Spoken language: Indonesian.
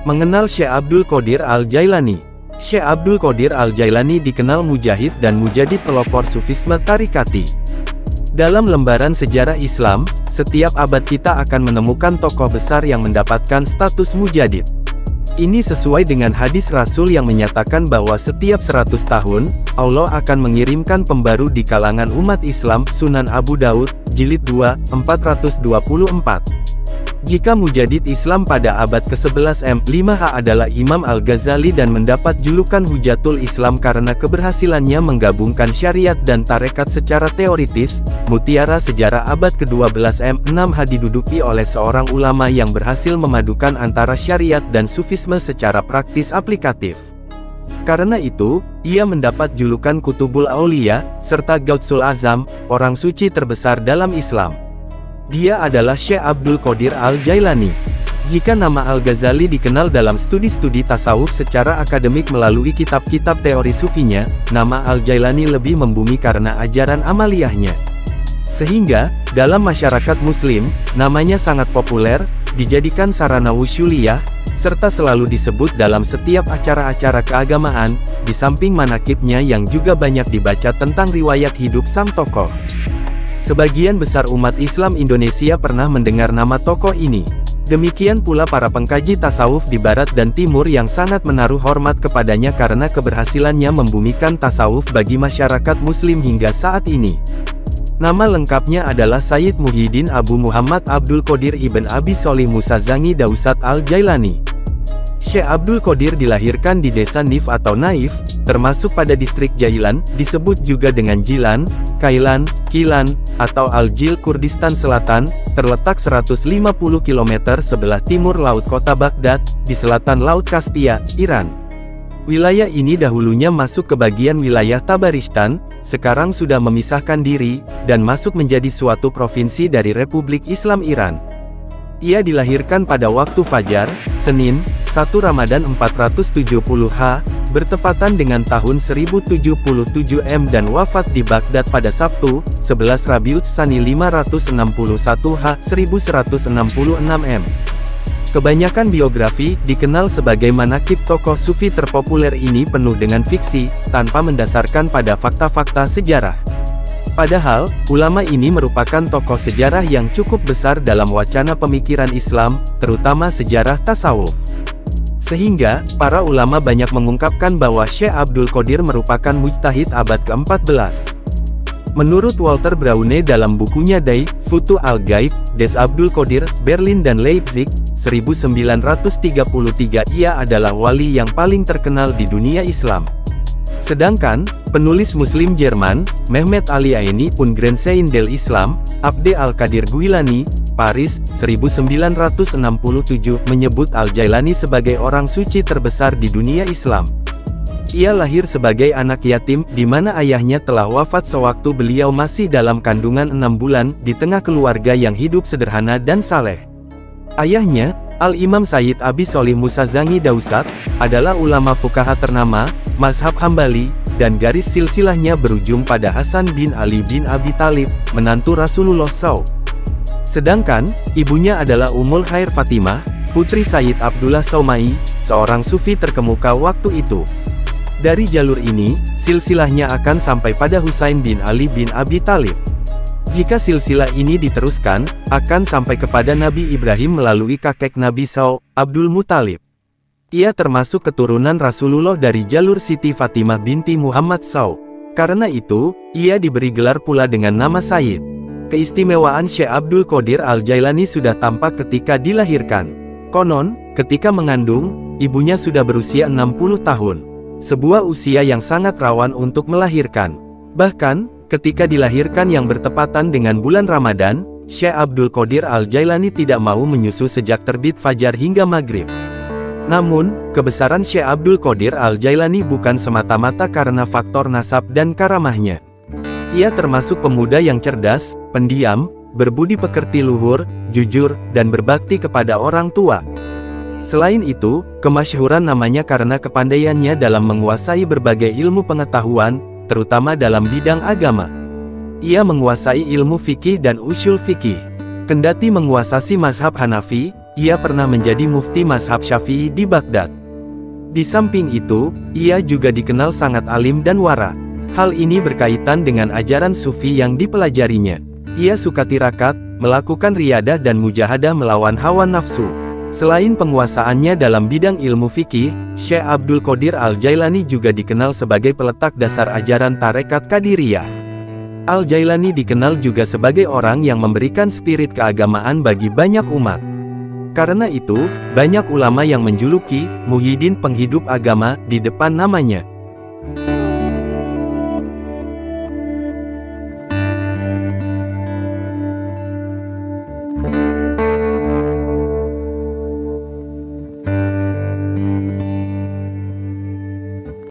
Mengenal Syekh Abdul Qadir Al-Jailani. Syekh Abdul Qadir Al-Jailani dikenal mujahid dan mujadid pelopor sufisme tarikati. Dalam lembaran sejarah Islam, setiap abad kita akan menemukan tokoh besar yang mendapatkan status mujadid. Ini sesuai dengan hadis Rasul yang menyatakan bahwa setiap 100 tahun, Allah akan mengirimkan pembaru di kalangan umat Islam. Sunan Abu Daud, Jilid 2, 424. Jika mujadid Islam pada abad ke-11 M5H adalah Imam Al-Ghazali dan mendapat julukan Hujatul Islam karena keberhasilannya menggabungkan syariat dan tarekat secara teoritis. Mutiara sejarah abad ke-12 M6H diduduki oleh seorang ulama yang berhasil memadukan antara syariat dan sufisme secara praktis aplikatif. Karena itu, ia mendapat julukan Kutubul Aulia, serta Gautsul Azam, orang suci terbesar dalam Islam. Dia adalah Syekh Abdul Qadir Al-Jailani. Jika nama Al-Ghazali dikenal dalam studi-studi tasawuf secara akademik melalui kitab-kitab teori sufinya, nama Al-Jailani lebih membumi karena ajaran amaliyahnya. Sehingga, dalam masyarakat muslim, namanya sangat populer, dijadikan sarana wusyuliyah, serta selalu disebut dalam setiap acara-acara keagamaan, di samping manakibnya yang juga banyak dibaca tentang riwayat hidup sang tokoh. Sebagian besar umat Islam Indonesia pernah mendengar nama tokoh ini. Demikian pula para pengkaji tasawuf di barat dan timur yang sangat menaruh hormat kepadanya karena keberhasilannya membumikan tasawuf bagi masyarakat muslim hingga saat ini. Nama lengkapnya adalah Sayyid Muhyiddin Abu Muhammad Abdul Qadir Ibn Abi Sholih Musazangi Dausat Al-Jailani. Syekh Abdul Qadir dilahirkan di desa Nif atau Naif, termasuk pada distrik Jailan, disebut juga dengan Jilan, Kailan, Kilan, atau Al-Jil Kurdistan Selatan, terletak 150 km sebelah timur laut kota Baghdad, di selatan Laut Kaspia, Iran. Wilayah ini dahulunya masuk ke bagian wilayah Tabaristan, sekarang sudah memisahkan diri, dan masuk menjadi suatu provinsi dari Republik Islam Iran. Ia dilahirkan pada waktu Fajar, Senin, 1 Ramadan 470H, bertepatan dengan tahun 1077 M dan wafat di Baghdad pada Sabtu, 11 Rabiul Tsani 561H, 1166 M. Kebanyakan biografi, dikenal sebagai manaqib tokoh sufi terpopuler ini penuh dengan fiksi, tanpa mendasarkan pada fakta-fakta sejarah. Padahal, ulama ini merupakan tokoh sejarah yang cukup besar dalam wacana pemikiran Islam, terutama sejarah tasawuf. Sehingga, para ulama banyak mengungkapkan bahwa Syekh Abdul Qadir merupakan mujtahid abad ke-14. Menurut Walter Braune dalam bukunya Die Futu al-Ghaib, des Abdul Qadir, Berlin dan Leipzig, 1933, ia adalah wali yang paling terkenal di dunia Islam. Sedangkan, penulis Muslim Jerman, Mehmet Ali Aini Ungrensein del Islam, Abde Al-Qadir Guilani, Paris, 1967, menyebut Al-Jailani sebagai orang suci terbesar di dunia Islam. Ia lahir sebagai anak yatim, di mana ayahnya telah wafat sewaktu beliau masih dalam kandungan 6 bulan, di tengah keluarga yang hidup sederhana dan saleh. Ayahnya, Al-Imam Sayyid Abi Sholih Musazangi Dausat, adalah ulama fuqaha ternama, mazhab Hambali, dan garis silsilahnya berujung pada Hasan bin Ali bin Abi Thalib, menantu Rasulullah SAW. Sedangkan, ibunya adalah Ummul Khair Fatimah, putri Sayyid Abdullah Saumai, seorang sufi terkemuka waktu itu. Dari jalur ini, silsilahnya akan sampai pada Husain bin Ali bin Abi Thalib. Jika silsilah ini diteruskan, akan sampai kepada Nabi Ibrahim melalui kakek Nabi SAW, Abdul Muthalib. Ia termasuk keturunan Rasulullah dari jalur Siti Fatimah binti Muhammad SAW. Karena itu, ia diberi gelar pula dengan nama Sayyid. Keistimewaan Syekh Abdul Qadir Al-Jailani sudah tampak ketika dilahirkan. Konon, ketika mengandung, ibunya sudah berusia 60 tahun. Sebuah usia yang sangat rawan untuk melahirkan. Bahkan, ketika dilahirkan yang bertepatan dengan bulan Ramadan, Syekh Abdul Qadir Al-Jailani tidak mau menyusu sejak terbit fajar hingga maghrib. Namun, kebesaran Syekh Abdul Qadir Al-Jailani bukan semata-mata karena faktor nasab dan karamahnya. Ia termasuk pemuda yang cerdas, pendiam, berbudi pekerti luhur, jujur, dan berbakti kepada orang tua. Selain itu, kemasyhuran namanya karena kepandaiannya dalam menguasai berbagai ilmu pengetahuan, terutama dalam bidang agama. Ia menguasai ilmu fikih dan usyul fikih. Kendati menguasai mazhab Hanafi, ia pernah menjadi mufti mazhab Syafi'i di Baghdad. Di samping itu, ia juga dikenal sangat alim dan wara. Hal ini berkaitan dengan ajaran sufi yang dipelajarinya. Ia suka tirakat, melakukan riyadah dan mujahadah melawan hawa nafsu. Selain penguasaannya dalam bidang ilmu fikih, Syekh Abdul Qadir Al-Jailani juga dikenal sebagai peletak dasar ajaran tarekat Qadiriyah. Al-Jailani dikenal juga sebagai orang yang memberikan spirit keagamaan bagi banyak umat. Karena itu, banyak ulama yang menjuluki Muhyiddin penghidup agama di depan namanya.